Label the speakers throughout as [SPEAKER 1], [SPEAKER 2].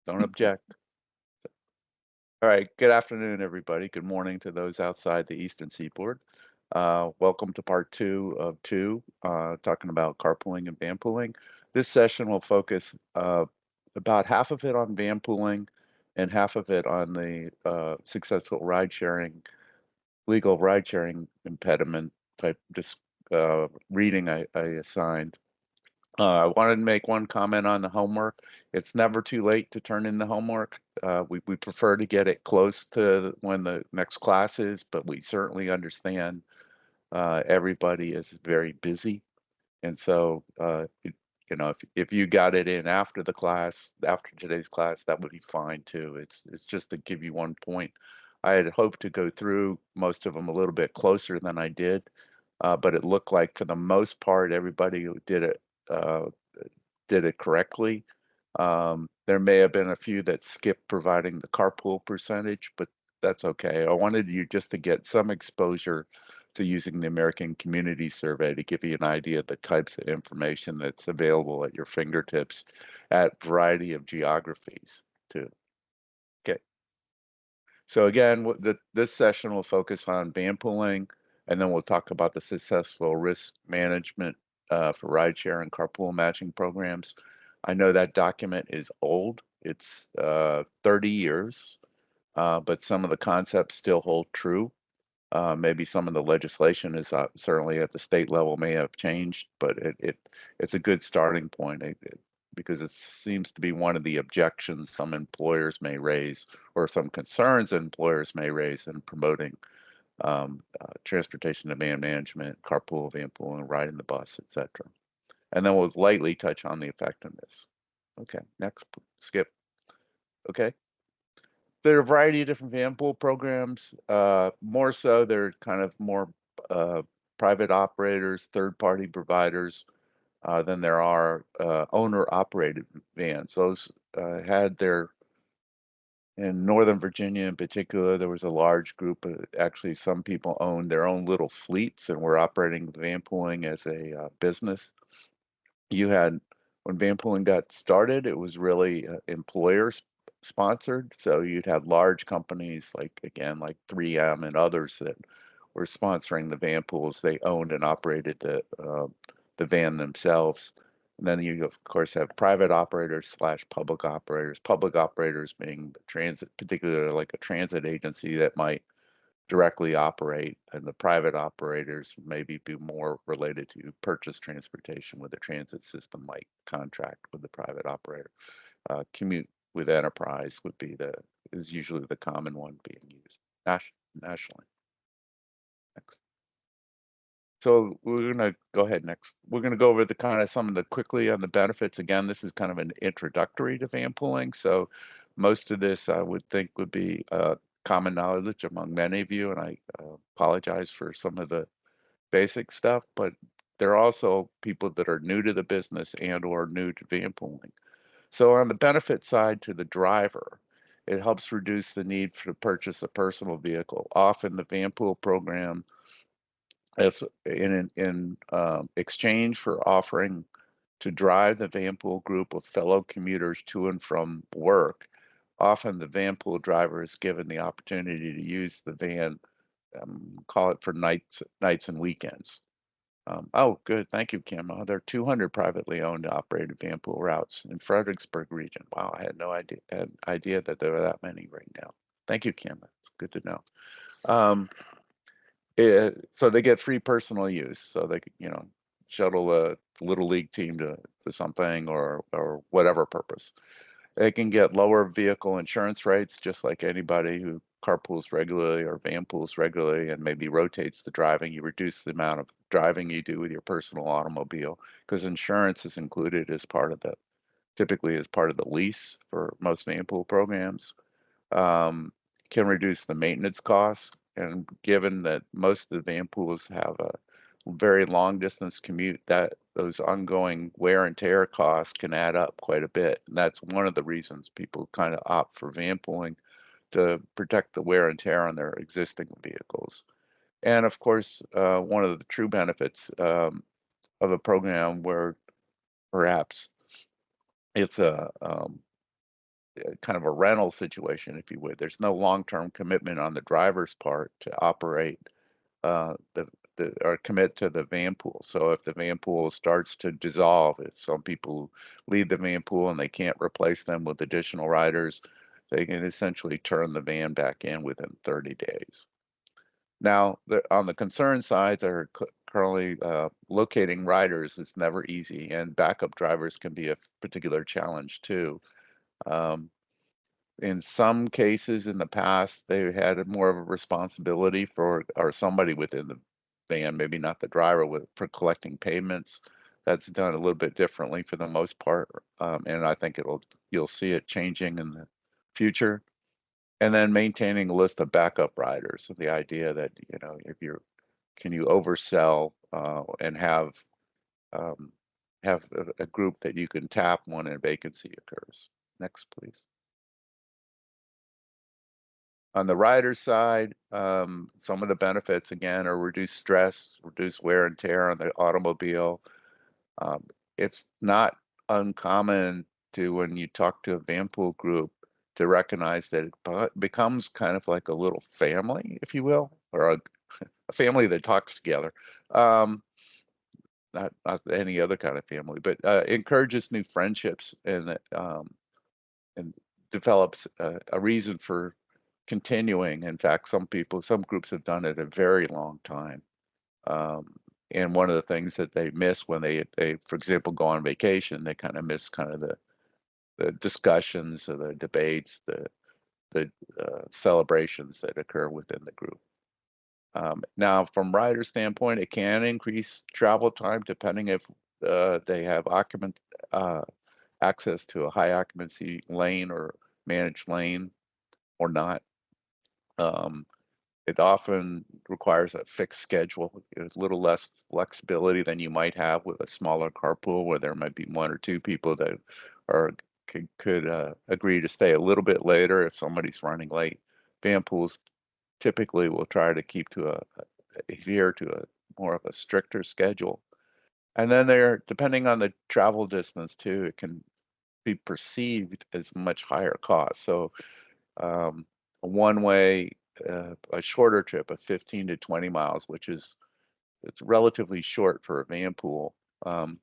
[SPEAKER 1] Don't object. All right. Good afternoon, everybody. Good morning to those outside the Eastern Seaboard. Welcome to part two of two, talking about carpooling and vanpooling. This session will focus about half of it on vanpooling and half of it on the successful ride sharing, legal ride sharing impediment type just reading I assigned. I wanted to make one comment on the homework. It's never too late to turn in the homework. We prefer to get it close to when the next class is, but we certainly understand everybody is very busy. And so, if you got it in after the class, after today's class, that would be fine too. It's just to give you one point. I had hoped to go through most of them a little bit closer than I did, but it looked like for the most part, everybody who uh, did it correctly. There may have been a few that skipped providing the carpool percentage, but that's okay. I wanted you just to get some exposure to using the American Community Survey to give you an idea of the types of information that's available at your fingertips at a variety of geographies too. Okay. So again, this session will focus on van pooling, and then we'll talk about the successful risk management for rideshare and carpool matching programs. I know that document is old. It's 30 years, but some of the concepts still hold true. Maybe some of the legislation is certainly at the state level may have changed, but it's a good starting point because it seems to be one of the objections some employers may raise or some concerns employers may raise in promoting transportation demand management, carpool, vanpool, and riding the bus, etc. And then we'll lightly touch on the effectiveness. Okay, next, skip. Okay. There are a variety of different van pool programs. More so, they're kind of more uh, private operators, third-party providers than there are owner-operated vans. Those had their, in Northern Virginia in particular, there was a large group of, actually some people owned their own little fleets and were operating van pooling as a business. You had, when van pooling got started, it was really employer sponsored. So you'd have large companies like, again, like 3M and others that were sponsoring the van pools. They owned and operated the van themselves. And then you, of course, have private operators slash public operators. Public operators being the transit, particularly like a transit agency that might directly operate, and the private operators maybe be more related to purchase transportation with the transit system might contract with the private operator. Commute with enterprise would be is usually the common one being used nationally. Next. So we're going to go ahead next. We're going to go over the kind of some of the quickly on the benefits. Again, this is kind of an introductory to van pooling. So most of this I would think would be common knowledge among many of you, and I apologize for some of the basic stuff, but there are also people that are new to the business and or new to van pooling. So on the benefit side to the driver, it helps reduce the need to purchase a personal vehicle. Often the van pool program as in exchange for offering to drive the vanpool group of fellow commuters to and from work. Often the vanpool driver is given the opportunity to use the van, call it for nights and weekends. Oh, good. Thank you, Kim. There are 200 privately owned and operated vanpool routes in Fredericksburg region. Wow, I had no idea that there were that many right now. Thank you, Kim. It's good to know. Um, so they get free personal use. So they could, shuttle a little league team to something or whatever purpose. They can get lower vehicle insurance rates, just like anybody who carpools regularly or van pools regularly and maybe rotates the driving. You reduce the amount of driving you do with your personal automobile because insurance is included as part of typically as part of the lease for most van pool programs. Um, can reduce the maintenance costs. And given that most of the van pools have a very long distance commute, that those ongoing wear and tear costs can add up quite a bit. And that's one of the reasons people kind of opt for van pooling to protect the wear and tear on their existing vehicles. And of course, one of the true benefits of a program where perhaps it's a kind of a rental situation, if you would. There's no long-term commitment on the driver's part to operate the or commit to the van pool. So if the van pool starts to dissolve, if some people leave the van pool and they can't replace them with additional riders, they can essentially turn the van back in within 30 days. Now, on the concern side, they're currently locating riders is never easy, and backup drivers can be a particular challenge too. Um, in some cases in the past, they had more of a responsibility for, or somebody within the van, maybe not the driver, for collecting payments. That's done a little bit differently for the most part, and I think you'll see it changing in the future. And then maintaining a list of backup riders. So the idea that, if can you oversell and um, have a group that you can tap when a vacancy occurs. Next, please. On the rider side, some of the benefits again are reduced stress, reduced wear and tear on the automobile. Um, it's not uncommon to, when you talk to a Vanpool group, to recognize that it becomes kind of like a little family, if you will, or a family that talks together. Not any other kind of family, but encourages new friendships and develops a reason for continuing. In fact, some groups have done it a very long time. Um, and one of the things that they miss when they, for example, go on vacation, they kind of miss kind of the discussions or the debates, the celebrations that occur within the group. Now, from rider standpoint, it can increase travel time depending if they have uh, access to a high occupancy lane or managed lane or not. Um, it often requires a fixed schedule. There's a little less flexibility than you might have with a smaller carpool, where there might be one or two people that are could agree to stay a little bit later if somebody's running late. Van pools typically will try to keep to adhere to a more of a stricter schedule. And then depending on the travel distance too, it can be perceived as much higher cost. So a one-way, a shorter trip of 15 to 20 miles, it's relatively short for a van pool. Um,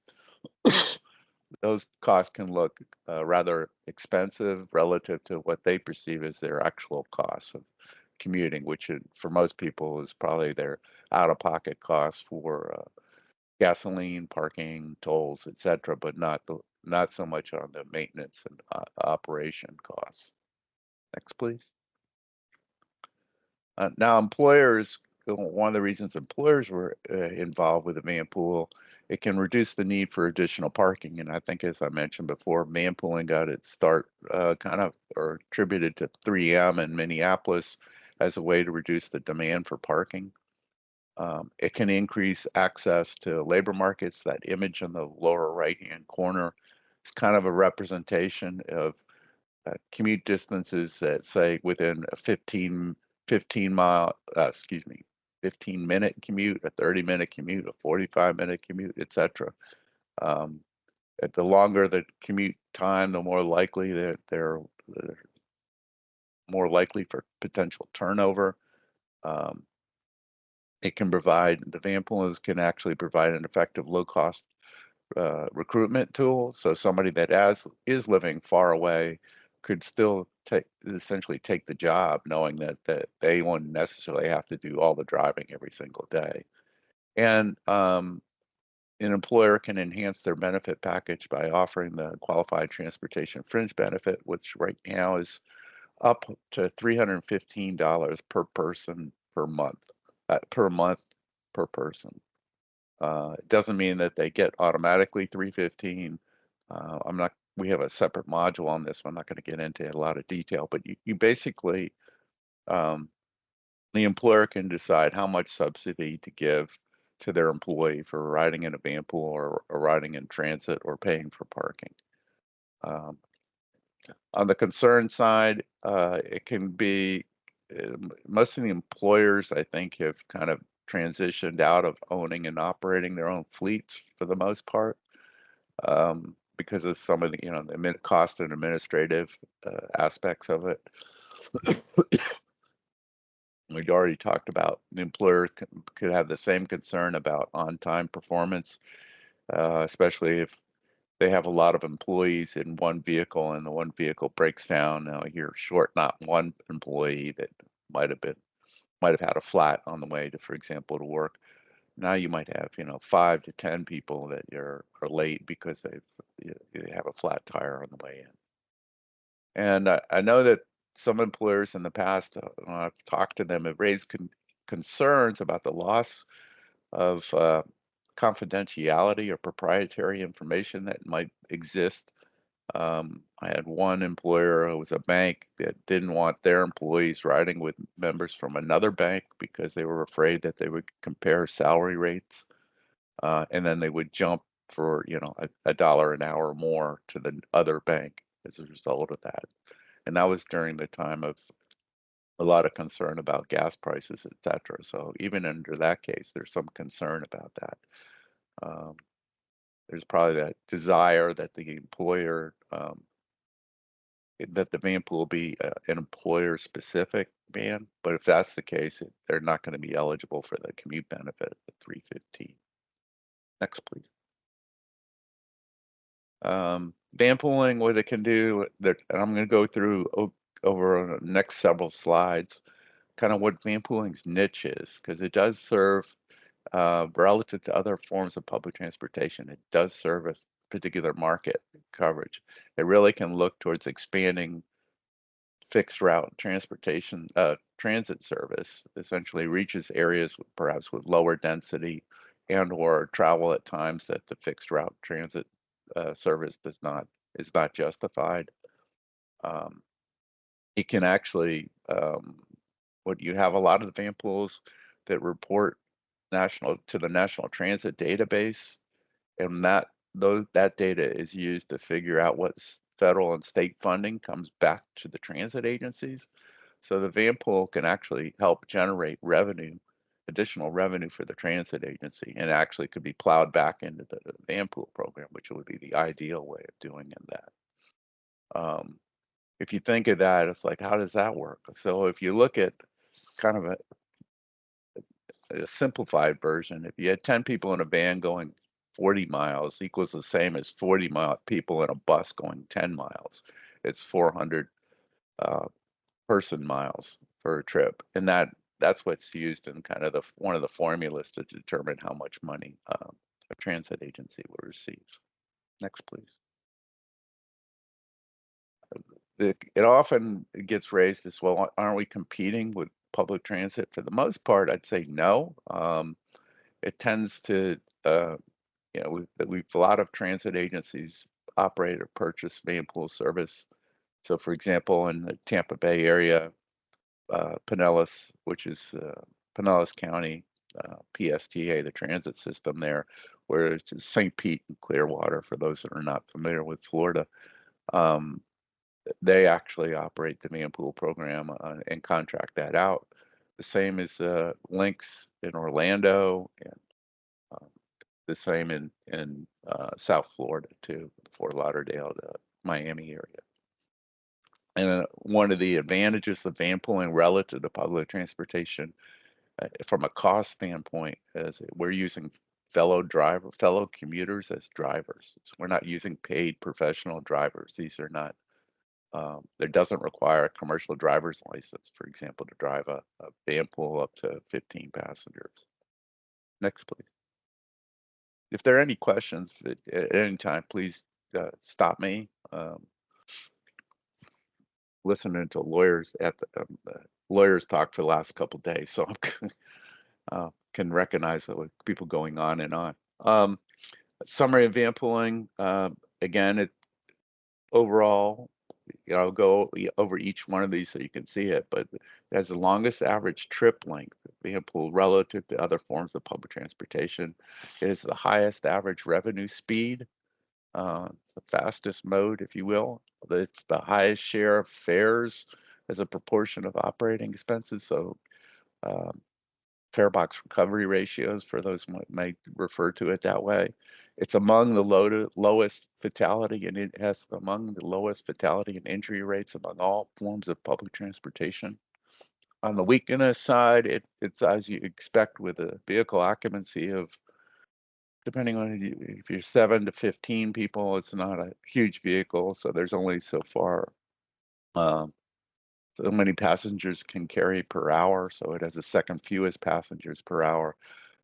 [SPEAKER 1] those costs can look rather expensive relative to what they perceive as their actual costs of commuting, which for most people is probably their out-of-pocket costs for gasoline, parking, tolls, etc., but not so much on the maintenance and operation costs. Next, please. Now, one of the reasons employers were involved with the van pool, it can reduce the need for additional parking. And I think, as I mentioned before, van pooling got its start kind of or attributed to 3M in Minneapolis as a way to reduce the demand for parking. It can increase access to labor markets. That image in the lower right-hand corner is kind of a representation of commute distances that say within a 15-minute commute, a 30-minute commute, a 45-minute commute, etc. Um, at the longer the commute time, the more likely that they're more likely for potential turnover. Um, the van poolers can actually provide an effective low-cost recruitment tool. So somebody that is living far away could still essentially take the job, knowing that they won't necessarily have to do all the driving every single day. And an employer can enhance their benefit package by offering the qualified transportation fringe benefit, which right now is up to $315 per person per month per person. It doesn't mean that they get automatically 315. We have a separate module on this. I'm not going to get into a lot of detail, but you basically, um, the employer can decide how much subsidy to give to their employee for riding in a van pool or riding in transit or paying for parking. Um, on the concern side, it can be, most of the employers, I think, have kind of transitioned out of owning and operating their own fleets for the most part. Um, because of some of the, the cost and administrative aspects of it. We'd already talked about the employer could have the same concern about on-time performance, especially if they have a lot of employees in one vehicle and the one vehicle breaks down. Now you're short not one employee that might have had a flat on the way to, for example, to work. Now you might have, 5 to 10 people that are late because they have a flat tire on the way in. And I know that some employers in the past, when I've talked to them, have raised concerns about the loss of confidentiality or proprietary information that might exist. I had one employer who was a bank that didn't want their employees riding with members from another bank because they were afraid that they would compare salary rates, and then they would jump for a dollar an hour more to the other bank as a result of that. And that was during the time of a lot of concern about gas prices, et cetera. So even under that case, there's some concern about that. Um, there's probably that desire that the employer, that the Vanpool be an employer-specific van, but if that's the case, they're not going to be eligible for the commute benefit at 315. Next, please. Vanpooling, what it can do, and I'm going to go through over the next several slides, kind of what vanpooling's niche is, because it does serve, relative to other forms of public transportation, it does serve a particular market coverage. It really can look towards expanding fixed route transportation, transit service, essentially reaches areas perhaps with lower density and or travel at times that the fixed route transit service is not justified. Um, it can actually, what you have a lot of the van pools that report to the National Transit Database, and that data is used to figure out what federal and state funding comes back to the transit agencies. So the van pool can actually help generate additional revenue for the transit agency, and actually could be plowed back into the van pool program, which would be the ideal way of doing that. If you think of that, it's like, how does that work? So if you look at kind of a simplified version, if you had 10 people in a van going 40 miles equals the same as 40 people in a bus going 10 miles. It's 400 person miles for a trip, and that's what's used in kind of one of the formulas to determine how much money a transit agency will receive. Next, please. It often gets raised as, well, aren't we competing with public transit? For the most part, I'd say no. It tends to, we've a lot of transit agencies operate or purchase vanpool service. So, for example, in the Tampa Bay area, Pinellas, which is Pinellas County, PSTA, the transit system there, where it's St. Pete and Clearwater, for those that are not familiar with Florida. They actually operate the Vanpool program and contract that out. The same as Lynx in Orlando, and the same in South Florida too, Fort Lauderdale, the Miami area. And one of the advantages of vanpooling relative to public transportation, from a cost standpoint, is we're using fellow commuters as drivers. So we're not using paid professional drivers. These are not. There doesn't require a commercial driver's license, for example, to drive a vanpool up to 15 passengers. Next, please. If there are any questions at any time, please stop me. Listening to lawyers lawyers talk for the last couple of days, so I can recognize with people going on and on. Summary of vanpooling. Again, overall, I'll go over each one of these so you can see it, but it has the longest average trip length, vanpool, relative to other forms of public transportation. It is the highest average revenue speed, the fastest mode, if you will. It's the highest share of fares as a proportion of operating expenses. So fare box recovery ratios for those who might refer to it that way. It's among the lowest fatality, and it has among the lowest fatality and injury rates among all forms of public transportation. On the weakness side, it's as you expect with a vehicle occupancy of, depending on if you're 7 to 15 people, it's not a huge vehicle, so there's only so far, um, so many passengers can carry per hour, so it has the second fewest passengers per hour,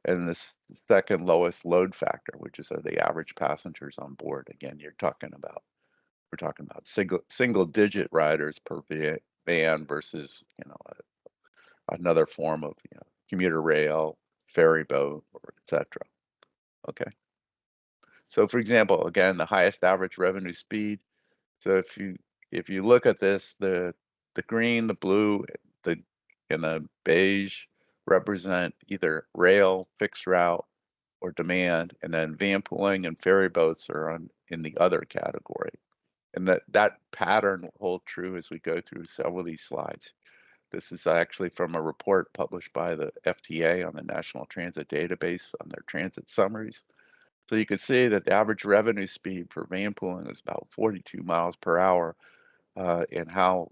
[SPEAKER 1] and the second lowest load factor, which is the average passengers on board. Again, we're talking about single digit riders per van versus another form of commuter rail, ferry boat, or etc. Okay. So for example, again, the highest average revenue speed. So if you look at this, the green, the blue, the and the beige represent either rail, fixed route, or demand, and then van pooling and ferry boats are in the other category. And that pattern will hold true as we go through several of these slides. This is actually from a report published by the FTA on the National Transit Database on their transit summaries. So you can see that the average revenue speed for van pooling is about 42 miles per hour, and how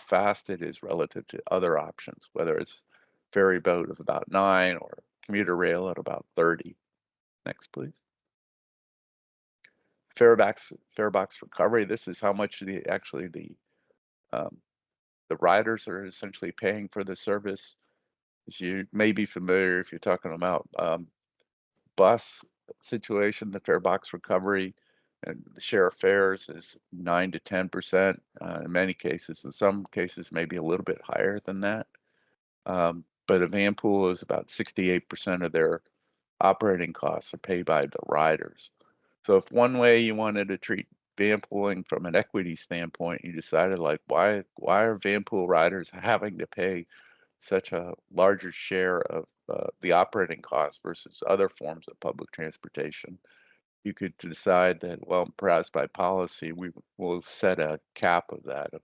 [SPEAKER 1] fast it is relative to other options, whether it's ferry boat of about 9 or commuter rail at about 30. Next, please. Fare box recovery. This is how much um, the riders are essentially paying for the service. As you may be familiar if you're talking about bus situation, the fare box recovery and the share of fares is 9 to 10%, in many cases. In some cases, maybe a little bit higher than that. But a van pool is about 68% of their operating costs are paid by the riders. So if one way you wanted to treat van pooling from an equity standpoint, you decided like, why are van pool riders having to pay such a larger share of the operating costs versus other forms of public transportation? You could decide that, well, perhaps by policy, we will set a cap of that, of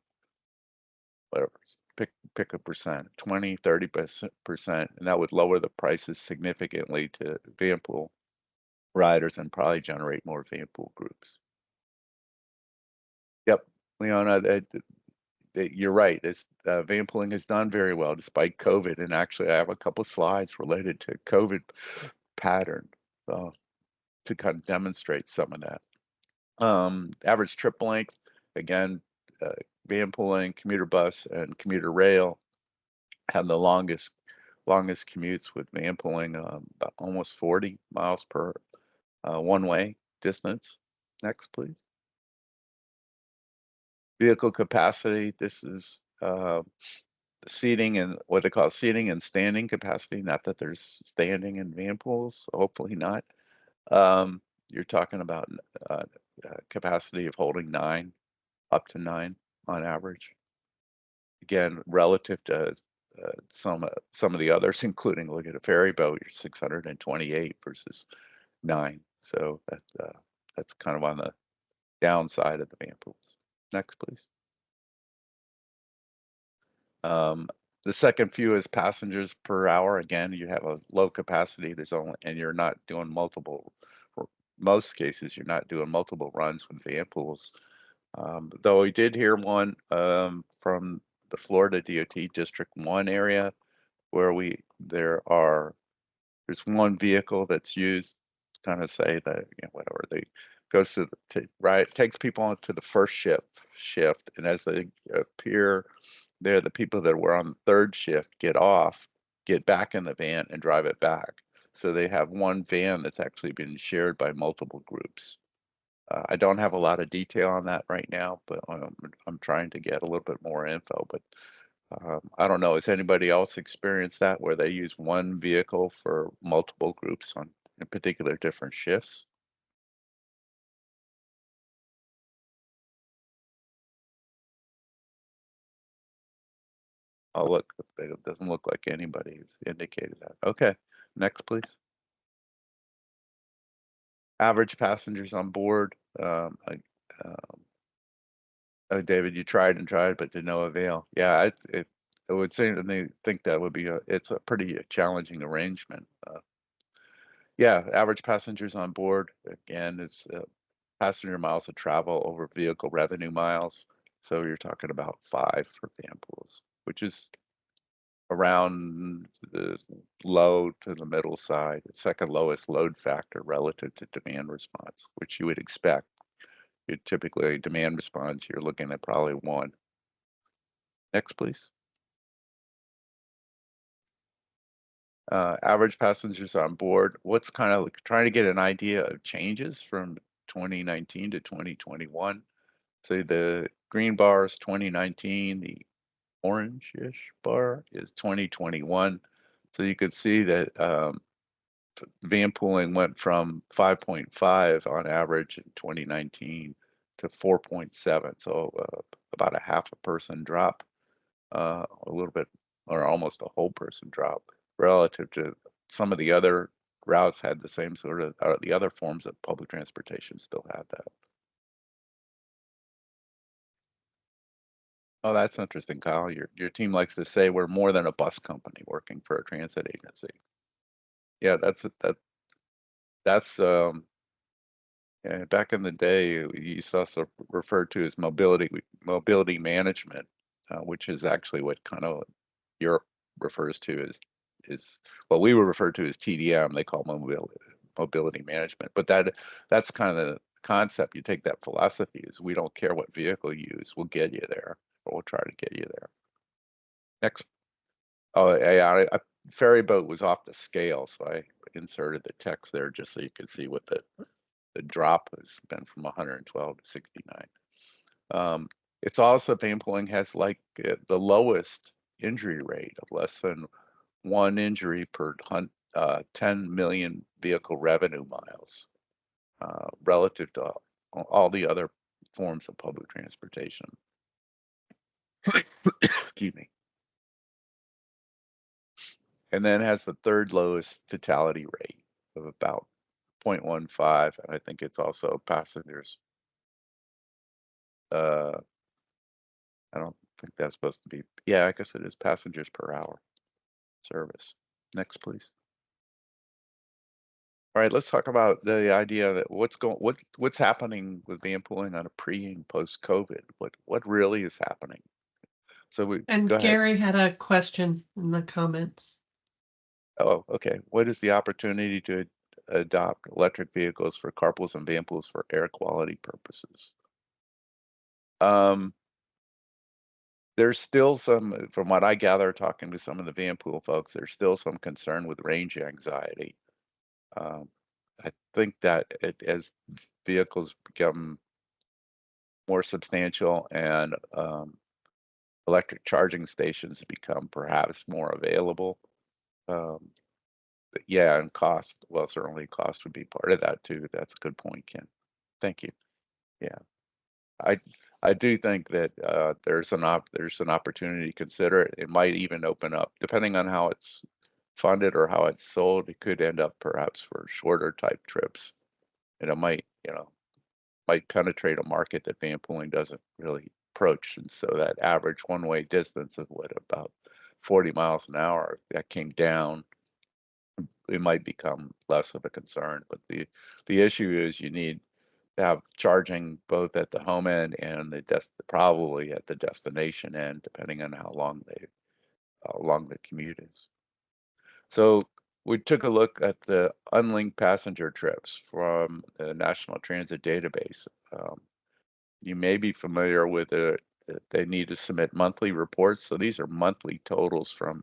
[SPEAKER 1] whatever, pick a percent, 20, 30%, and that would lower the prices significantly to van pool riders and probably generate more van pool groups. Yep, Leona, you're right. Van pooling has done very well despite COVID, and actually, I have a couple slides related to COVID pattern to kind of demonstrate some of that. Average trip length, again, uh, van pooling, commuter bus, and commuter rail have the longest commutes with van pooling, about almost 40 miles per one-way distance. Next, please. Vehicle capacity. This is seating and what they call seating and standing capacity. Not that there's standing in van pools, hopefully not. You're talking about capacity of holding 9, up to 9 on average. Again, relative to some of the others, including look at a ferry boat, you're 628 versus 9. So that's kind of on the downside of the van pools. Next, please. Um, the second fewest passengers per hour. Again, you have a low capacity. And you're not doing multiple. For most cases, you're not doing multiple runs with van pools. Though we did hear one from the Florida DOT District 1 area where there's one vehicle that's used to kind of say that, whatever, they goes takes people onto the first shift, and as they appear there, the people that were on the third shift get back in the van and drive it back. So they have one van that's actually been shared by multiple groups. I don't have a lot of detail on that right now, but I'm trying to get a little bit more info. But I don't know. Has anybody else experienced that where they use one vehicle for multiple groups on in particular different shifts? Oh, look, it doesn't look like anybody's indicated that. Okay, next, please. Average passengers on board. Oh, David, you tried and tried, but to no avail. Yeah, it would seem, and they think that would be it's a pretty challenging arrangement. Yeah, average passengers on board, again, it's passenger miles of travel over vehicle revenue miles. So you're talking about 5 for Vanpools, which is around the low to the middle side, the second lowest load factor relative to demand response, which you would expect. You typically demand response, you're looking at probably 1. Next, please. Average passengers on board. What's kind of trying to get an idea of changes from 2019 to 2021. So the green bar is 2019, the orange-ish bar is 2021. So you could see that van pooling went from 5.5 on average in 2019 to 4.7. So about a half a person drop, a little bit, or almost a whole person drop relative to some of the other routes had the same sort of, the other forms of public transportation still had that. Oh, that's interesting, Kyle. Your team likes to say we're more than a bus company working for a transit agency. Yeah, that's yeah, back in the day you used to also refer to as mobility management, which is actually what kind of Europe refers to as what we would refer to as TDM. They call mobility management, but that's kind of the concept. You take that philosophy is we don't care what vehicle you use, we'll get you there, or we'll try to get you there. Next. Oh, yeah, ferry boat was off the scale, so I inserted the text there just so you could see what the drop has been from 112 to 69. It's also van pooling has like the lowest injury rate of less than 1 injury per 10 million vehicle revenue miles, relative to all the other forms of public transportation. Excuse me. And then has the third lowest fatality rate of about 0.15, and I think it's also passengers. Uh, I don't think that's supposed to be. Yeah, I guess it is passengers per hour service. Next, please. All right, let's talk about the idea that what's happening with van pooling on a pre and post COVID. What really is happening? So we
[SPEAKER 2] And
[SPEAKER 1] go ahead.
[SPEAKER 2] Gary had a question in the comments.
[SPEAKER 1] Oh, okay. What is the opportunity to adopt electric vehicles for carpools and vanpools for air quality purposes? Um, there's still some, from what I gather, talking to some of the vanpool folks, there's still some concern with range anxiety. Um, I think that as vehicles become more substantial and electric charging stations become perhaps more available. Um, but yeah, and cost, well, certainly cost would be part of that too. That's a good point, Ken. Thank you. Yeah, I I do think that there's an opportunity to consider it. It might even open up, depending on how it's funded or how it's sold. It could end up perhaps for shorter type trips, and it might penetrate a market that van pooling doesn't really approach. And so that average one-way distance of what, about 40 miles an hour, that came down. It might become less of a concern. But the issue is you need to have charging both at the home end and probably at the destination end, depending on how long the commute is. So we took a look at the unlinked passenger trips from the National Transit Database. Um, you may be familiar with it. They need to submit monthly reports. So these are monthly totals from,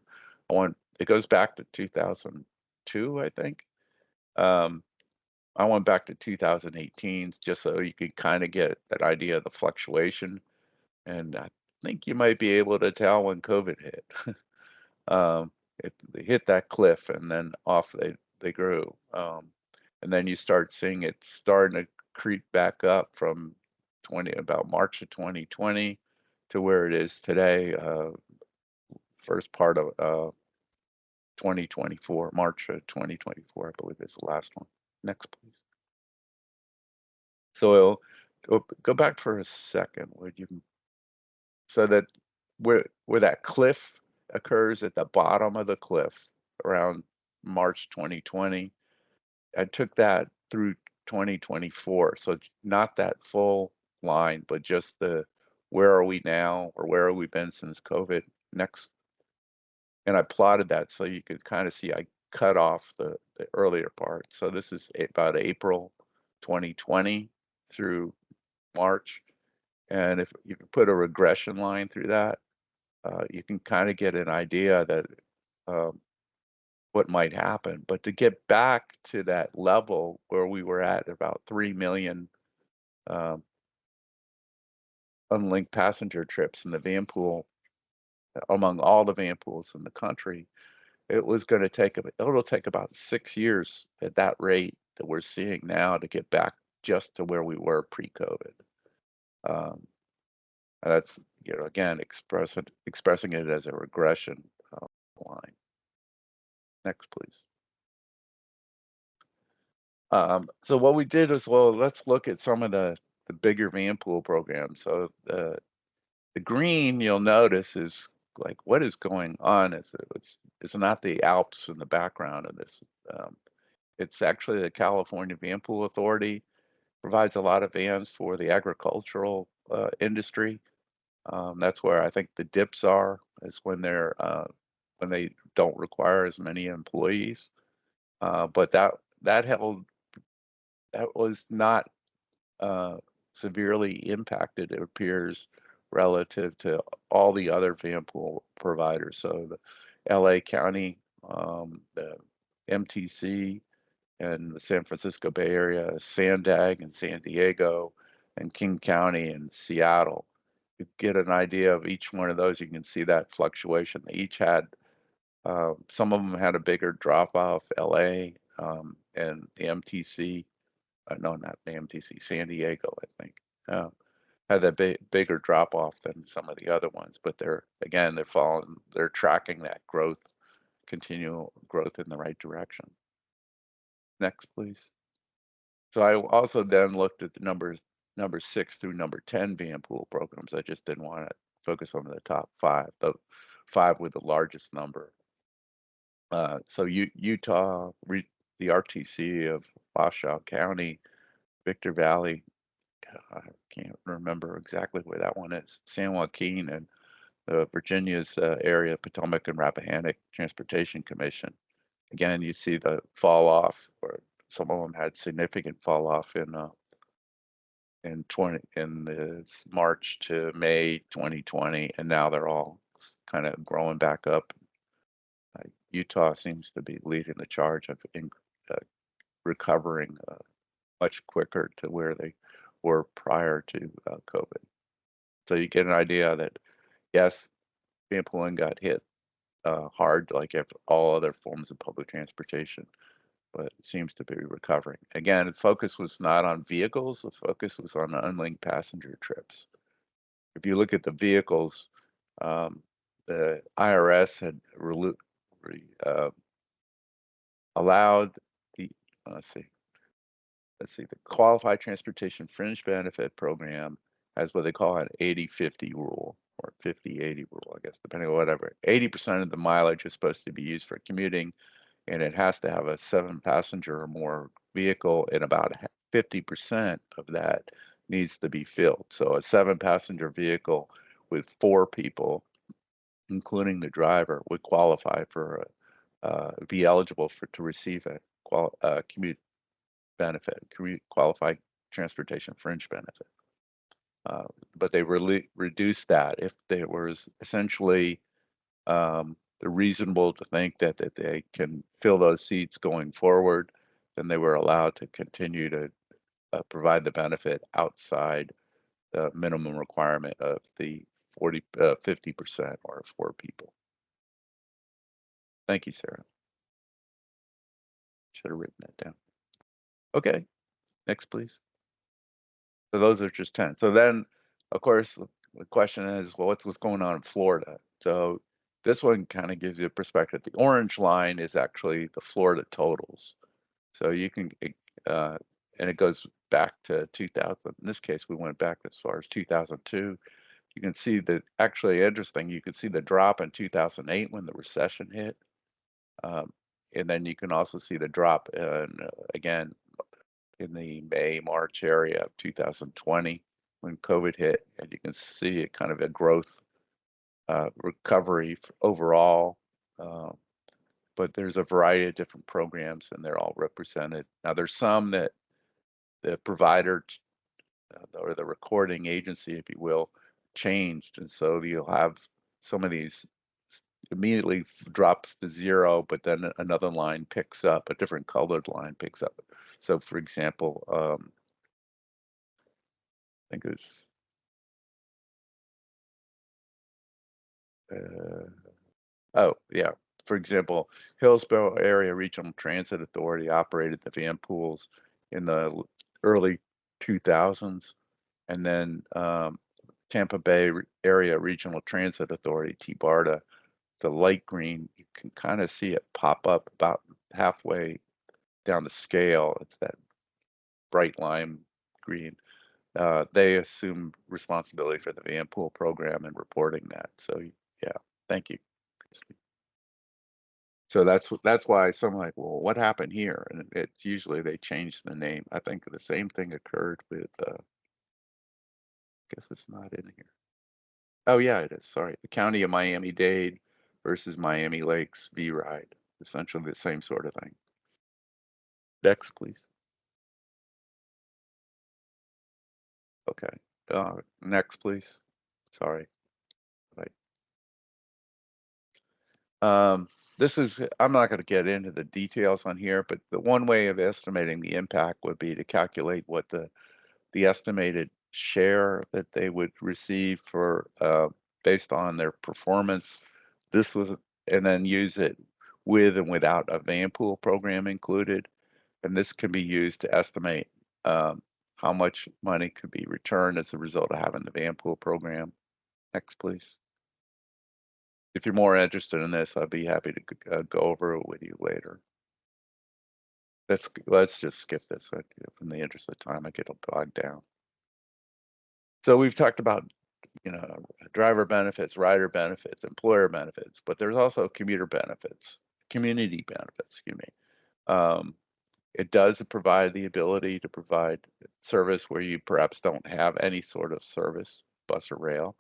[SPEAKER 1] it goes back to 2002, I think. Um, I went back to 2018 just so you could kind of get that idea of the fluctuation. And I think you might be able to tell when COVID hit. um, they hit that cliff and then off they grew. And then you start seeing it starting to creep back up from about March of 2020 to where it is today, first part of 2024, March of 2024, I believe is the last one. Next, please. So go back for a second, would you? So that where that cliff occurs at the bottom of the cliff around March 2020. I took that through 2024, so not that full line, but just the where are we now or where have we been since COVID next. And I plotted that so you could kind of see I cut off the earlier part. So this is about April 2020 through March. And if you put a regression line through that, you can kind of get an idea that um, what might happen. But to get back to that level where we were at about 3 million um, unlinked passenger trips in the Vanpool, among all the Vanpools in the country, it'll take about 6 years at that rate that we're seeing now to get back just to where we were pre-COVID. Um, and that's, again, expressing it as a regression line. Next, please. So what we did is, well, let's look at some of the bigger Vanpool programs. So the green you'll notice is like what is going on is it's not the Alps in the background of this. Um, it's actually the California Vanpool Authority provides a lot of vans for the agricultural industry. That's where I think the dips are, is when they don't require as many employees. But that was not uh, severely impacted, it appears, relative to all the other Vanpool providers. So the LA County, the MTC, and the San Francisco Bay Area, Sandag and San Diego, and King County and Seattle. You get an idea of each one of those. You can see that fluctuation. They each had, some of them had a bigger drop off, LA, and the MTC, no, not the MTC, San Diego, I think, uh, had a bigger drop off than some of the other ones. But they're tracking that continual growth in the right direction. Next, please. So I also then looked at the number 6 through number 10 Vanpool programs. I just didn't want to focus on the top 5, the 5 with the largest number. So Utah, the RTC of Washoe County, Victor Valley, I can't remember exactly where that one is, San Joaquin, and Virginia's area, Potomac and Rappahannock Transportation Commission. Again, you see the fall off, or some of them had significant fall off in this March to May 2020, and now they're all kind of growing back up. Utah seems to be leading the charge of recovering much quicker to where they were prior to COVID. So you get an idea that yes, Vanpooling got hit hard, like all other forms of public transportation, but it seems to be recovering. Again, the focus was not on vehicles, the focus was on unlinked passenger trips. If you look at the vehicles, the IRS had uh, allowed the, let's see, the Qualified Transportation Fringe Benefit Program has what they call an 80-50 rule, or 50-80 rule, I guess, depending on whatever. 80% of the mileage is supposed to be used for commuting, and it has to have a 7-passenger or more vehicle, and about 50% of that needs to be filled. So a 7-passenger vehicle with 4 people, including the driver, would qualify for be eligible to receive a commute benefit, qualified transportation fringe benefit. But they really reduced that if there was essentially the reasonable to think that they can fill those seats going forward, then they were allowed to continue to provide the benefit outside the minimum requirement of the 50% or 4 people. Thank you, Sarah. Should have written that down. Okay, next, please. So those are just 10. So then, of course, the question is, well, what's going on in Florida? So this one kind of gives you a perspective. The orange line is actually the Florida totals. So you can, and it goes back to 2000. In this case, we went back as far as 2002. you can see that actually interesting. You can see the drop in 2008 when the recession hit, um, and then you can also see the drop again in the May March area of 2020 when COVID hit, and you can see it kind of a growth recovery overall. Uh, but there's a variety of different programs, and they're all represented. Now, there's some that the provider or the recording agency, if you will, changed, and so you'll have some of these immediately drops to zero, but then another line picks up, a different colored line picks up. So, for example, I think it was, oh yeah, for example, Hillsborough Area Regional Transit Authority operated the Vanpools in the early 2000s, and then Tampa Bay Area Regional Transit Authority, TBARTA, the light green, you can kind of see it pop up about halfway down the scale. It's that bright lime green. They assume responsibility for the Vanpool program and reporting that. So yeah, thank you. So that's why some like, well, what happened here? And it's usually they changed the name. I think the same thing occurred with. Guess it's not in here. Oh yeah, it is. Sorry, the County of Miami-Dade versus Miami Lakes V-Ride. Essentially the same sort of thing. Next, please. Okay. Next, please. Sorry. Right. This is, I'm not going to get into the details on here, but the one way of estimating the impact would be to calculate what the estimated share that they would receive for based on their performance. This was, and then use it with and without a Vanpool program included. And this can be used to estimate how much money could be returned as a result of having the Vanpool program. Next, please. If you're more interested in this, I'd be happy to go over it with you later. Let's just skip this. In the interest of time, I get bogged down. So we've talked about, driver benefits, rider benefits, employer benefits, but there's also commuter benefits, community benefits, excuse me. It does provide the ability to provide service where you perhaps don't have any sort of service, bus or rail.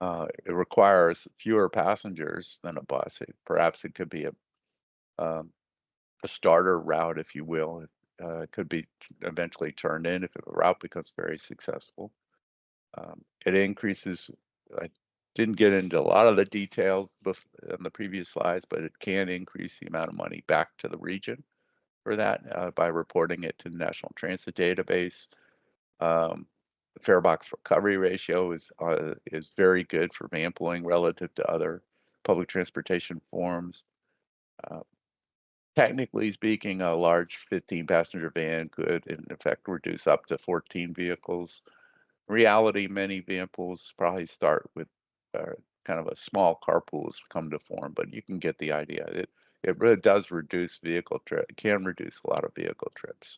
[SPEAKER 1] It requires fewer passengers than a bus. Perhaps it could be a starter route, if you will. It could be eventually turned in if a route becomes very successful. It increases, I didn't get into a lot of the details in the previous slides, but it can increase the amount of money back to the region for that by reporting it to the National Transit Database. The fare box recovery ratio is very good for vanpooling relative to other public transportation forms. Uh, Technically speaking, a large 15-passenger van could, in effect, reduce up to 14 vehicles. In reality, many vanpools probably start with kind of a small carpools come to form, but you can get the idea. It really does reduce can reduce a lot of vehicle trips.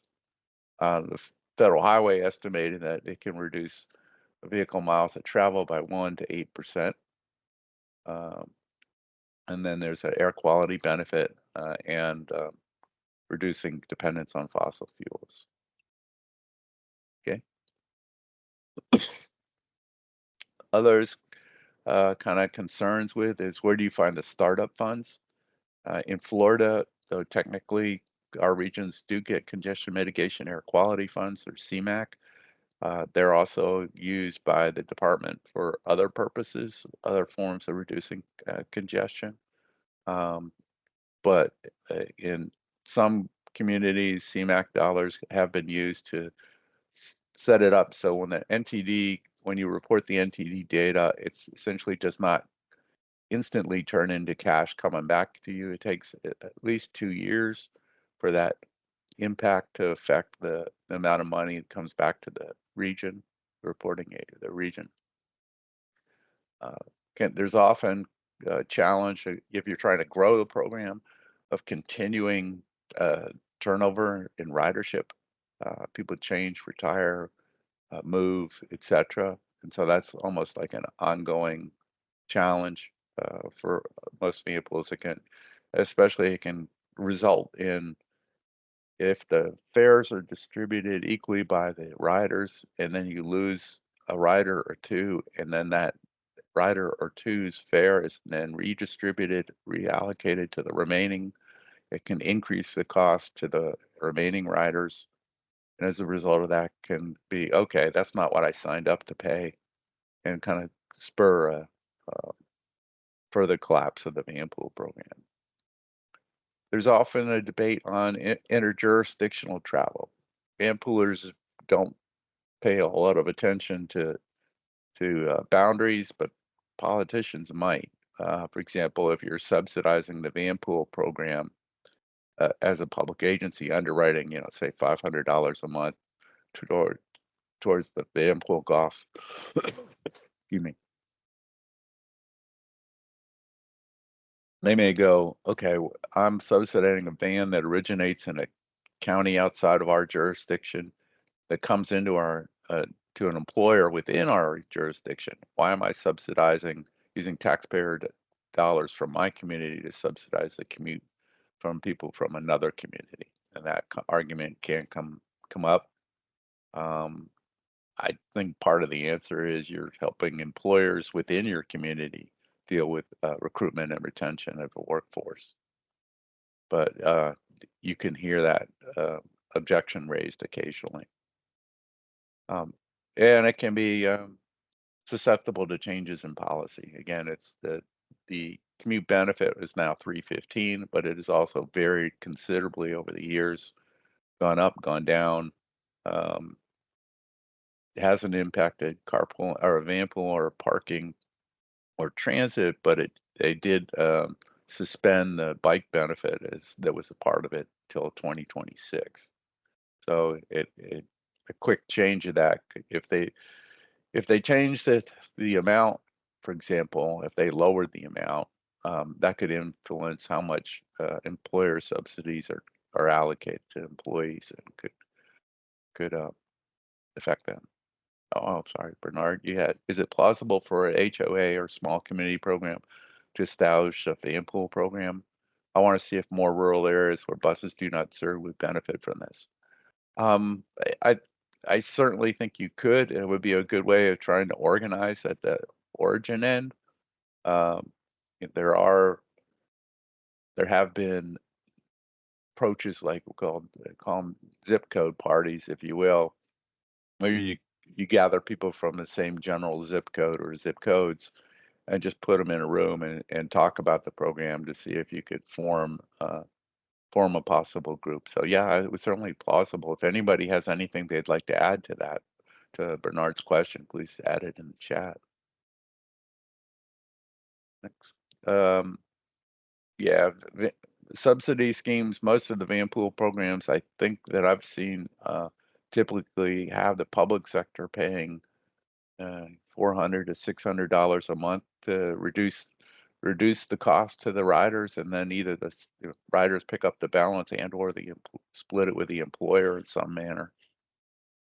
[SPEAKER 1] The Federal Highway estimated that it can reduce vehicle miles that travel by 1 to 8%. And then there's an air quality benefit and reducing dependence on fossil fuels. Okay. Others kind of concerns with is where do you find the startup funds? In Florida, though technically our regions do get congestion mitigation air quality funds or CMAQ. They're also used by the department for other purposes, other forms of reducing congestion. But in some communities, CMAQ dollars have been used to set it up so when you report the NTD data, it's essentially does not instantly turn into cash coming back to you. It takes at least 2 years for that impact to affect the amount of money that comes back to the region, the region. There's often a challenge if you're trying to grow the program of continuing turnover in ridership. People change, retire, move, etc. And so that's almost like an ongoing challenge for most vehicles. Especially it can result in if the fares are distributed equally by the riders, and then you lose a rider or two, and then that rider or two's fare is then redistributed, reallocated to the remaining, it can increase the cost to the remaining riders. And as a result of that can be, okay, that's not what I signed up to pay, and kind of spur a further collapse of the Vanpool program. There's often a debate on interjurisdictional travel. Vanpoolers don't pay a whole lot of attention to boundaries, but politicians might. For example, if you're subsidizing the Vanpool program as a public agency, underwriting, say $500 a month toward, towards the Vanpool cost, excuse me, they may go, okay, I'm subsidizing a van that originates in a county outside of our jurisdiction that comes into our to an employer within our jurisdiction. Why am I subsidizing using taxpayer dollars from my community to subsidize the commute from people from another community? And that argument can't come up. Um, I think part of the answer is you're helping employers within your community deal with recruitment and retention of the workforce. But you can hear that objection raised occasionally. Um, and it can be susceptible to changes in policy. Again, it's the commute benefit is now 315, but it has also varied considerably over the years, gone up, gone down. Um, it hasn't impacted carpool or vanpool or parking or transit, but they did suspend the bike benefit as that was a part of it till 2026. So a quick change of that, if they change the amount, for example, if they lowered the amount, that could influence how much employer subsidies are allocated to employees and could affect them. Oh, I'm sorry, Bernard. Is it plausible for a HOA or small community program to establish a Vanpool program? I want to see if more rural areas where buses do not serve would benefit from this. Um, I certainly think you could. It would be a good way of trying to organize at the origin end. Um, there are there have been approaches like call them zip code parties, if you will, where you gather people from the same general zip code or zip codes and just put them in a room and talk about the program to see if you could form a possible group. So yeah, it was certainly plausible. If anybody has anything they'd like to add to that, to Bernard's question, please add it in the chat. Next. Yeah, subsidy schemes, most of the Vanpool programs I think that I've seen typically have the public sector paying $400 to $600 a month to reduce the cost to the riders, and then either the riders pick up the balance and or split it with the employer in some manner.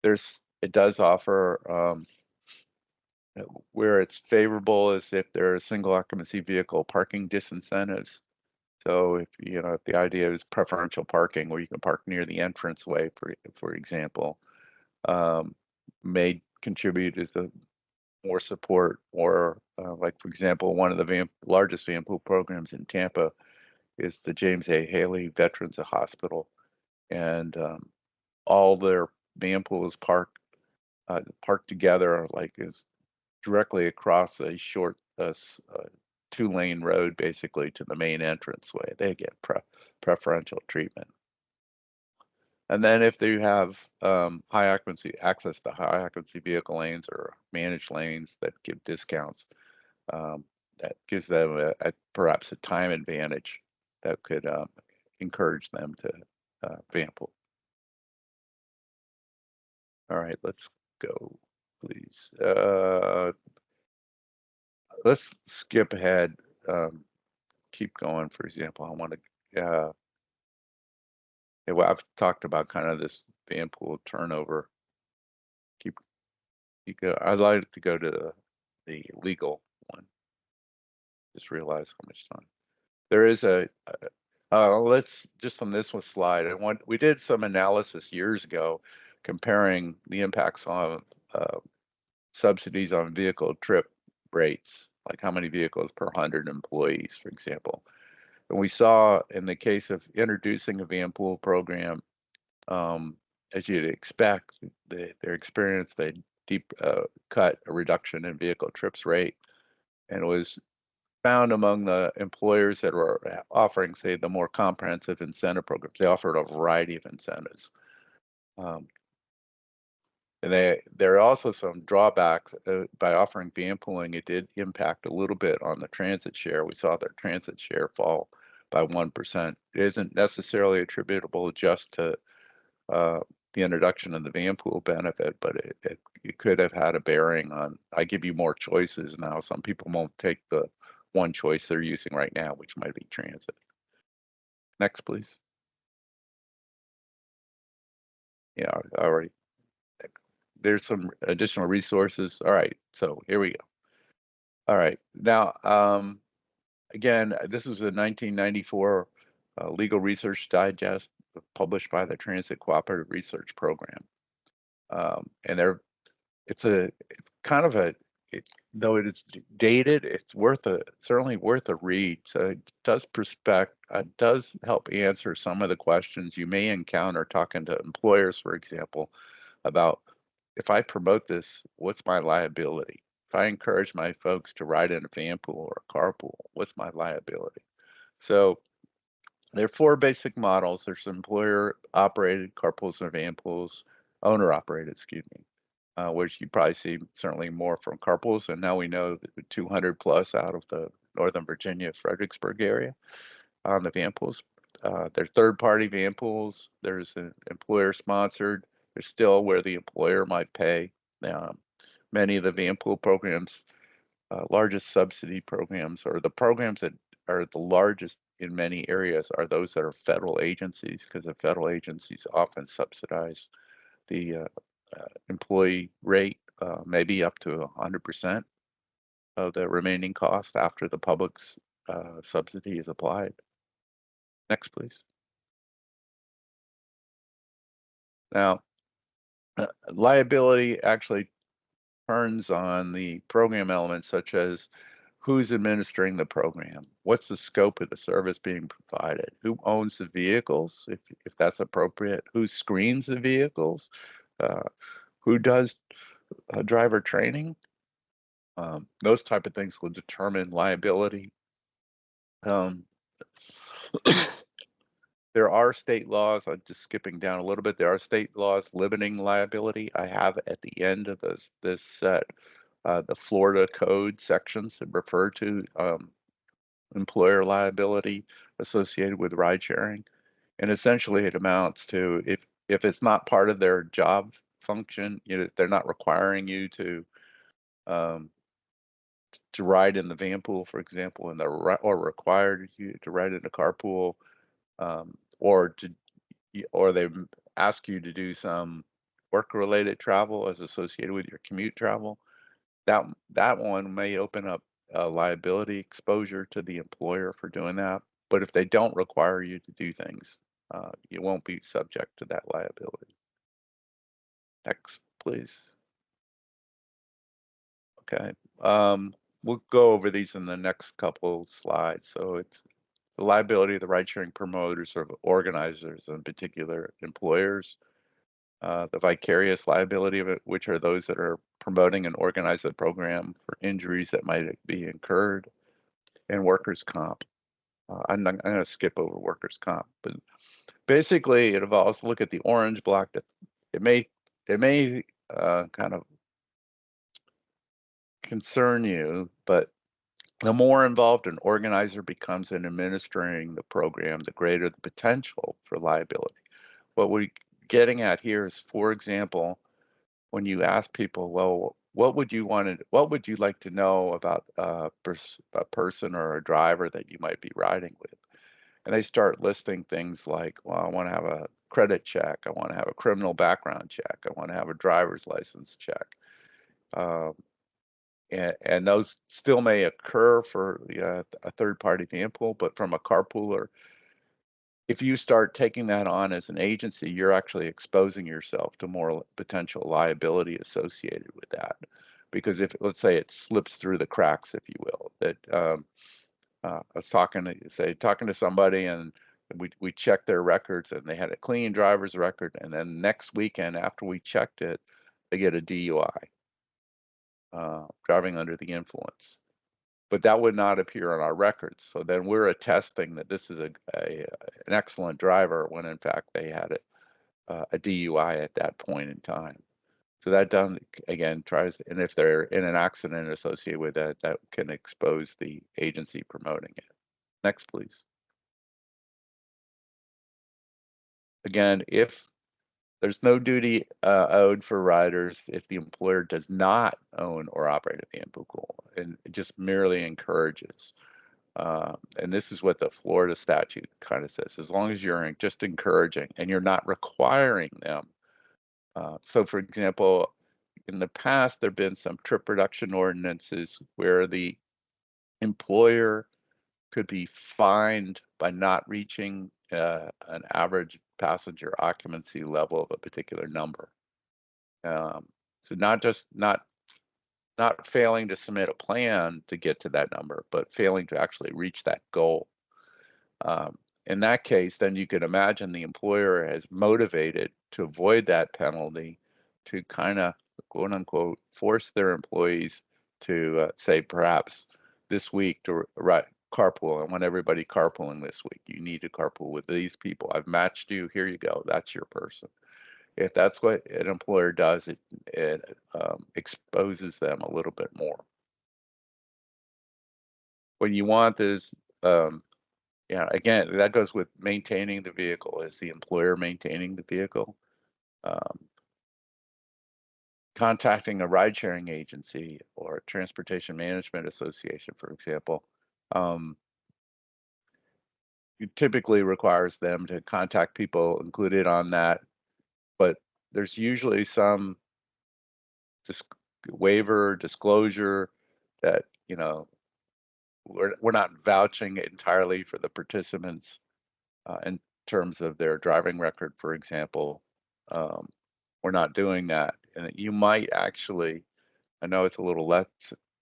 [SPEAKER 1] It does offer where it's favorable is if there are single occupancy vehicle parking disincentives. So if the idea is preferential parking where you can park near the entranceway, for example, um, may contribute to the more support, or like for example, one of the largest Vanpool programs in Tampa is the James A. Haley Veterans Hospital, and all their Vanpools parked together, like is directly across a short 2-lane road, basically to the main entranceway. They get preferential treatment. And then if they have high occupancy access to high occupancy vehicle lanes or managed lanes that give discounts, that gives them perhaps a time advantage that could encourage them to Vanpool. All right, let's go, please. Let's skip ahead. Keep going. For example, I want to. Well, I've talked about kind of this Vanpool turnover. Keep you go, I'd like to go to the legal one. Just realize how much time. There is let's just on this one slide. We did some analysis years ago comparing the impacts on uh, subsidies on vehicle trip rates, like how many vehicles per 100 employees, for example. And we saw in the case of introducing a Vanpool program, um, as you'd expect, their experience, they deep cut a reduction in vehicle trips rate, and it was found among the employers that were offering, say, the more comprehensive incentive programs. They offered a variety of incentives. Um, and there are also some drawbacks by offering van pooling. It did impact a little bit on the transit share. We saw their transit share fall by 1%. It isn't necessarily attributable just to uh, the introduction of the Vanpool benefit, but it could have had a bearing on, I give you more choices now. Some people won't take the one choice they're using right now, which might be transit. Next, please. Yeah, already. There's some additional resources. All right, so here we go. All right, now, again, this was a 1994 Legal Research Digest published by the Transit Cooperative Research Program. And it's kind of though it is dated, it's certainly worth a read. So it does help answer some of the questions you may encounter talking to employers, for example, about if I promote this, what's my liability? If I encourage my folks to ride in a Vanpool or a carpool, what's my liability? So there are four basic models. There's employer operated carpools and vanpools, owner operated, excuse me, which you probably see certainly more from carpools. And now we know that 200 plus out of the Northern Virginia, Fredericksburg area on the vanpools. There's third party vanpools. There's an employer sponsored. There's still where the employer might pay. Many of the vanpool programs, largest subsidy programs, or the programs that are the largest in many areas, are those that are federal agencies, because the federal agencies often subsidize the employee rate, maybe up to 100% of the remaining cost after the public's subsidy is applied. Next, please. Now, liability actually turns on the program elements such as who's administering the program, what's the scope of the service being provided, who owns the vehicles, if that's appropriate, who screens the vehicles, uh, who does driver training. Those type of things will determine liability. Um, there are state laws, I'm just skipping down a little bit, there are state laws limiting liability. I have at the end of this set the Florida code sections that refer to employer liability associated with ride sharing. And essentially it amounts to if it's not part of their job function, they're not requiring you um, to ride in the van pool, for example, and or required you to ride in a carpool, or they ask you to do some work-related travel as associated with your commute travel. That one may open up liability exposure to the employer for doing that. But if they don't require you to do things, you won't be subject to that liability. Next, please. Okay. We'll go over these in the next couple slides. So it's the liability of the ride-sharing promoters or organizers, in particular employers. The vicarious liability of it, which are those that are promoting and organize the program for injuries that might be incurred, and workers' comp. I'm going to skip over workers' comp, but basically it involves, look at the orange block. That it may kind of concern you, but the more involved an organizer becomes in administering the program, the greater the potential for liability. What we're getting at here is, for example, when you ask people, well, what would you like to know about a person or a driver that you might be riding with? And they start listing things like, well, I want to have a credit check. I want to have a criminal background check. I want to have a driver's license check. And those still may occur for a third-party Vanpool, but from a carpooler, if you start taking that on as an agency, you're actually exposing yourself to more potential liability associated with that. Because if, let's say, it slips through the cracks, if you will, that I was talking to somebody, and we checked their records, and they had a clean driver's record, and then next weekend after we checked it, they get a DUI, driving under the influence. But that would not appear on our records. So then we're attesting that this is an excellent driver when in fact they had a DUI at that point in time. So that done again and if they're in an accident associated with that, that can expose the agency promoting it. Next, please. Again, if there's no duty owed for riders if the employer does not own or operate a vehicle, and it just merely encourages. And this is what the Florida statute kind of says, as long as you're just encouraging and you're not requiring them. So for example, in the past, there've been some trip reduction ordinances where the employer could be fined by not reaching an average passenger occupancy level of a particular number. So not failing to submit a plan to get to that number, but failing to actually reach that goal. In that case, then you can imagine the employer has motivated to avoid that penalty to kind of, quote unquote, force their employees to say perhaps this week to carpool. I want everybody carpooling this week. You need to carpool with these people. I've matched you. Here you go. That's your person. If that's what an employer does, it exposes them a little bit more. What you want is, again, that goes with maintaining the vehicle. Is the employer maintaining the vehicle? Contacting a ride-sharing agency or a transportation management association, for example, it typically requires them to contact people included on that, but there's usually some waiver disclosure that we're not vouching entirely for the participants in terms of their driving record, for example. We're not doing that, and you might actually, I know it's a little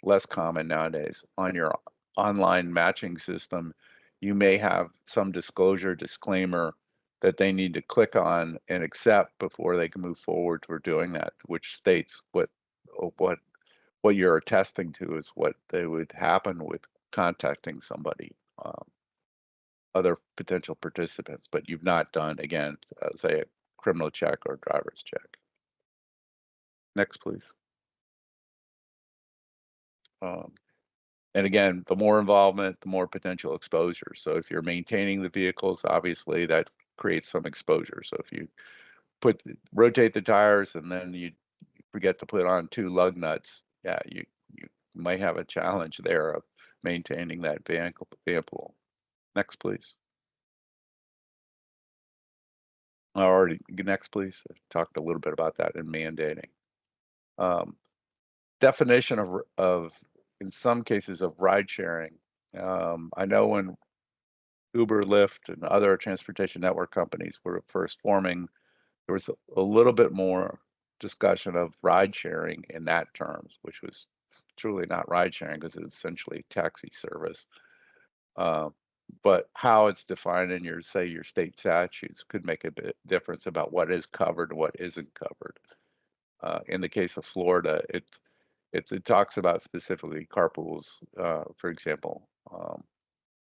[SPEAKER 1] less common nowadays, on your online matching system, you may have some disclaimer that they need to click on and accept before they can move forward toward doing that, which states what you're attesting to is what they would happen with contacting somebody, other potential participants, but you've not done, again, say a criminal check or driver's check. Next, please. And again, the more involvement, the more potential exposure. So if you're maintaining the vehicles, obviously that creates some exposure. So if you rotate the tires and then you forget to put on 2 lug nuts, yeah, you might have a challenge there of maintaining that vehicle. Next, please. Next, please. I talked a little bit about that in mandating. Definition of in some cases of ride sharing. I know when Uber, Lyft, and other transportation network companies were first forming, there was a little bit more discussion of ride sharing in that terms, which was truly not ride sharing because it's essentially taxi service. But how it's defined in your state statutes could make a bit difference about what is covered and what isn't covered. In the case of Florida, it talks about specifically carpools, for example,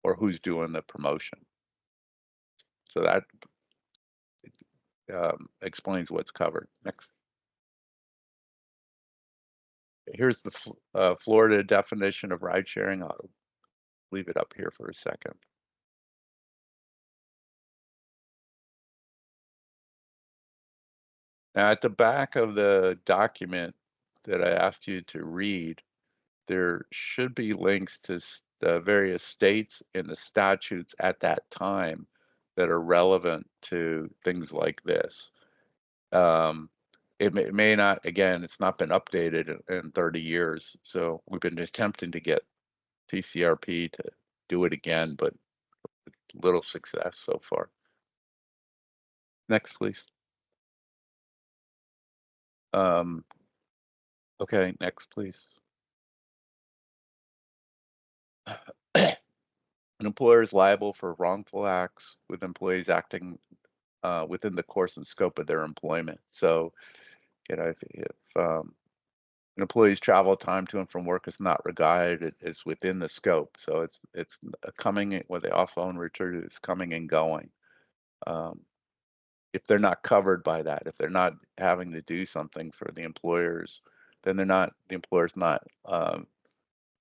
[SPEAKER 1] or who's doing the promotion. So that explains what's covered. Next. Here's the Florida definition of ride sharing. I'll leave it up here for a second. Now, at the back of the document that I asked you to read, there should be links to the various states and the statutes at that time that are relevant to things like this. it may not, again, it's not been updated in 30 years. So we've been attempting to get TCRP to do it again, but little success so far. Next, please. Okay, next, please. An employer is liable for wrongful acts with employees acting within the course and scope of their employment. So, if an employee's travel time to and from work is not regarded as within the scope, so it's coming, what they often refer to as coming and going. Um, if they're not covered by that, if they're not having to do something for the employers, then the employer's not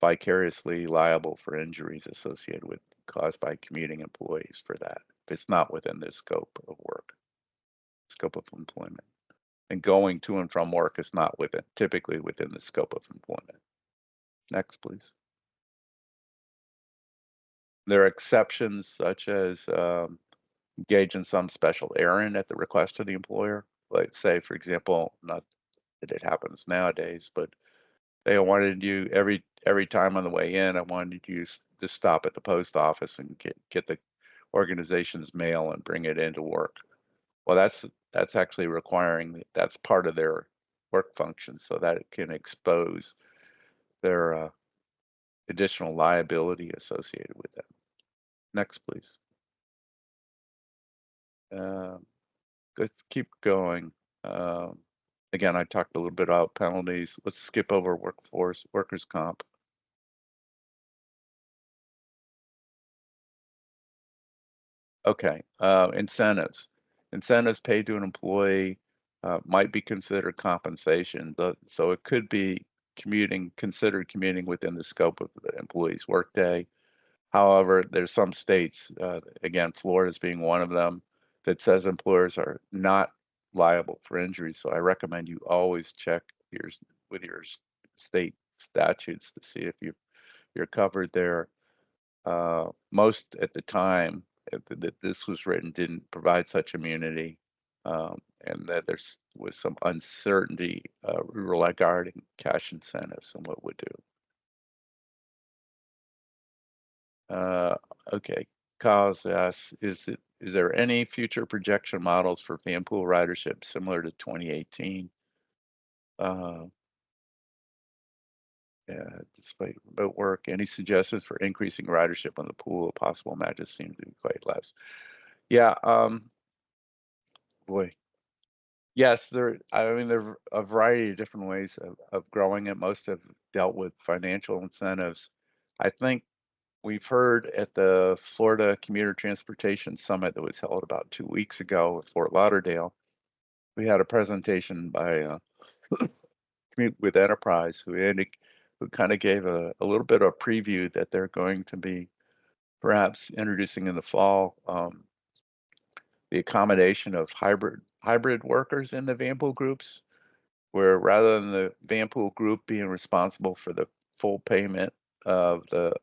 [SPEAKER 1] vicariously liable for injuries associated with caused by commuting employees for that. If it's not within the scope of work, scope of employment. And going to and from work is not typically within the scope of employment. Next, please. There are exceptions such as engage in some special errand at the request of the employer. Like say, for example, not that it happens nowadays, but they wanted you every time on the way in, I wanted you to stop at the post office and get the organization's mail and bring it into work. Well, that's actually requiring that's part of their work function, so that it can expose their additional liability associated with that. Next, please. Uh, let's keep going. Again, I talked a little bit about penalties. Let's skip over workers' comp. Okay, incentives. Incentives paid to an employee might be considered compensation, so it could be considered commuting within the scope of the employee's workday. However, there's some states, again, Florida's being one of them, that says employers are not liable for injuries. So I recommend you always check with your state statutes to see if you're covered there. Most at the time that this was written didn't provide such immunity, and that there was some uncertainty regarding cash incentives and what would do. Okay, Cause asks, is there any future projection models for Vanpool ridership similar to 2018? Uh, yeah, despite remote work, any suggestions for increasing ridership on the pool? Possible matches seem to be quite less. Yeah, boy. Yes, I mean, there are a variety of different ways of growing it. Most have dealt with financial incentives. I think we've heard at the Florida Commuter Transportation Summit that was held about 2 weeks ago at Fort Lauderdale. We had a presentation by Commute with Enterprise who kind of gave a little bit of a preview that they're going to be perhaps introducing in the fall the accommodation of hybrid workers in the Vanpool groups, where rather than the Vanpool group being responsible for the full payment of the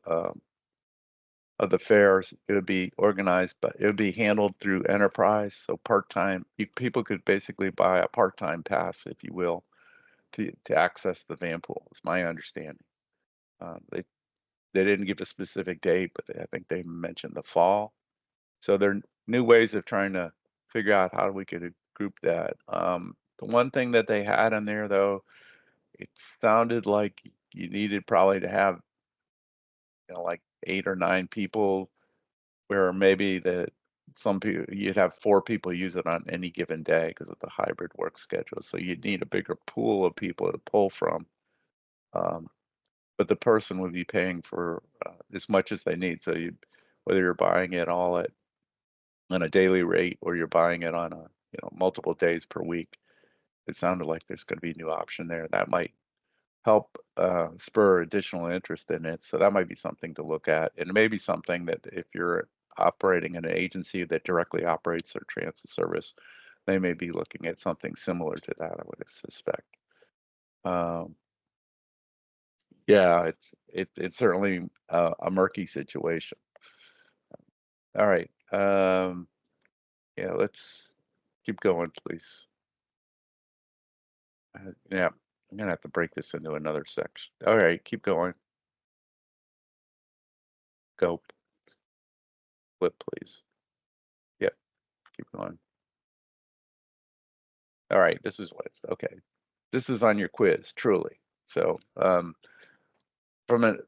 [SPEAKER 1] fares, it would be organized, but it would be handled through Enterprise. So part-time, people could basically buy a part-time pass, if you will, to access the Vanpool. Is my understanding. They didn't give a specific date, but I think they mentioned the fall. So there are new ways of trying to figure out how we could group that. The one thing that they had in there, though, it sounded like you needed probably to have, like 8 or 9 people, where maybe some people you'd have 4 people use it on any given day because of the hybrid work schedule. So you'd need a bigger pool of people to pull from. Um, but the person would be paying for as much as they need. So whether you're buying it all on a daily rate or you're buying it on multiple days per week, it sounded like there's going to be a new option there that might help spur additional interest in it. So that might be something to look at, and it may be something that if you're operating in an agency that directly operates their transit service, they may be looking at something similar to that, I would suspect. Um, yeah, it's certainly a murky situation. All right. Yeah, let's keep going, please. Yeah, I'm gonna have to break this into another section. All right, keep going. Go. Flip, please. Yep, keep going. All right, this is what it's okay. This is on your quiz, truly. So,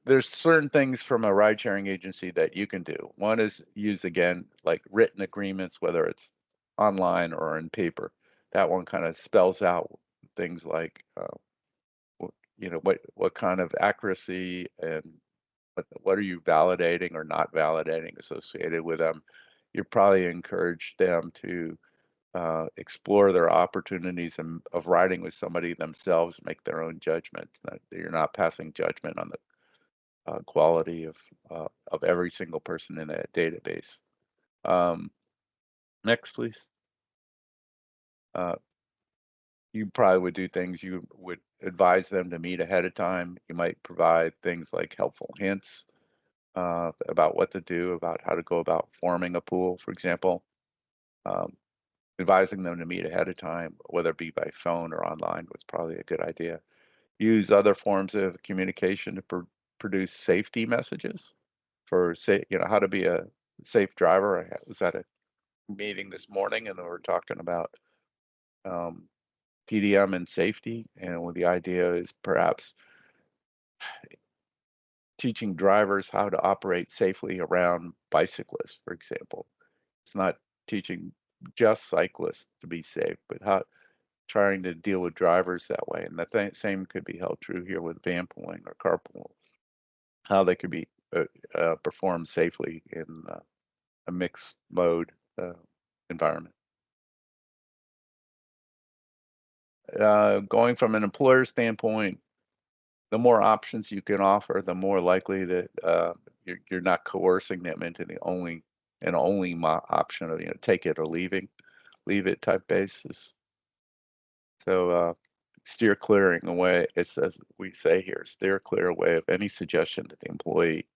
[SPEAKER 1] there's certain things from a ride sharing agency that you can do. One is use again like written agreements, whether it's online or in paper. That one kind of spells out things like what kind of accuracy and what are you validating or not validating associated with them. You probably encourage them to explore their opportunities of riding with somebody themselves, make their own judgments. That you're not passing judgment on the quality of every single person in that database. Um, Next, please. Uh, you probably would do things you would advise them to meet ahead of time. You might provide things like helpful hints about what to do, about how to go about forming a pool, for example. Um, Advising them to meet ahead of time, whether it be by phone or online, was probably a good idea. Use other forms of communication to produce safety messages for say, how to be a safe driver. Was at a meeting this morning, and we were talking about um, PDM and safety, and what the idea is perhaps teaching drivers how to operate safely around bicyclists, for example. It's not teaching just cyclists to be safe, but how trying to deal with drivers that way. And the same could be held true here with vanpooling or carpool, how they could be performed safely in a mixed mode environment. Going from an employer standpoint, the more options you can offer, the more likely that you're not coercing them into the only option of take it or leave it type basis. So steer clearing away. It says we say here, steer clear away of any suggestion that the employee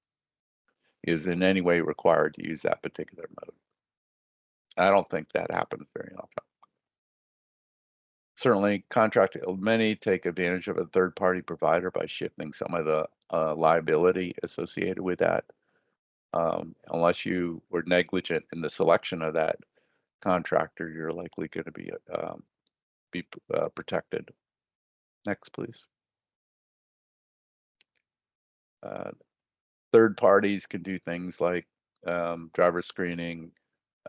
[SPEAKER 1] is in any way required to use that particular mode. I don't think that happens very often. Certainly, many take advantage of a third-party provider by shifting some of the liability associated with that. Unless you were negligent in the selection of that contractor, you're likely going to be protected. Next, please. Uh, Third parties can do things like driver screening.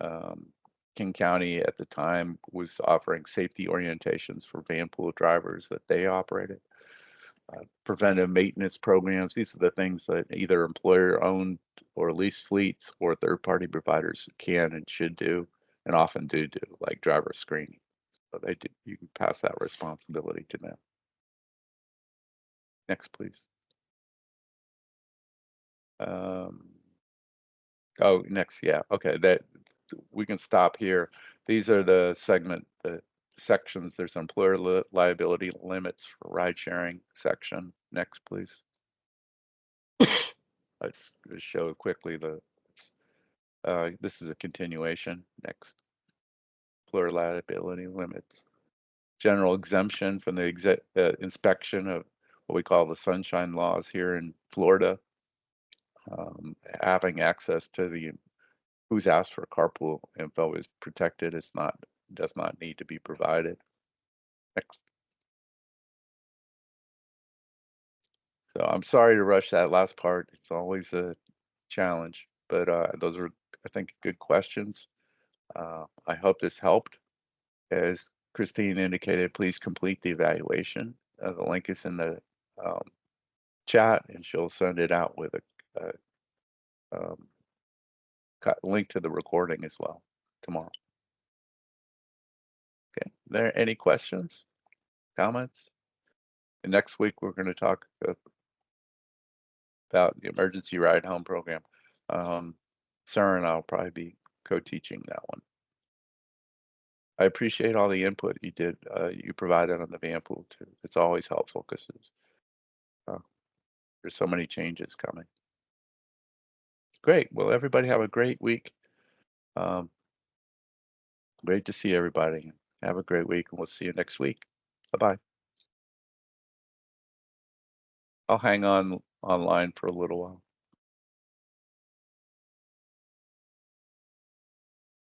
[SPEAKER 1] Um, King County at the time was offering safety orientations for Vanpool drivers that they operated. Preventive maintenance programs. These are the things that either employer-owned or leased fleets or third-party providers can and should do, and often do, like driver screening. So they do. You can pass that responsibility to them. Next, please. Um, oh, next, yeah. Okay, that we can stop here. These are the sections. There's employer liability limits for ride sharing section. Next, please. Let's just show quickly this is a continuation. Next, employer liability limits. General exemption from the inspection of what we call the sunshine laws here in Florida. Having access to the who's asked for carpool info is protected. Does not need to be provided. Next. So I'm sorry to rush that last part. It's always a challenge, but those are, I think, good questions. I hope this helped. As Christine indicated, please complete the evaluation. The link is in the um, chat, and she'll send it out with a um, link to the recording as well tomorrow. Okay. There any questions, comments? And next week we're going to talk about the emergency ride home program. Sarah and I'll probably be co-teaching that one. I appreciate all the input you provided on the Vanpool too. It's always helpful because there's so many changes coming. Great. Well, everybody have a great week. Great to see everybody. Have a great week, and we'll see you next week. Bye-bye. I'll hang on online for a little while.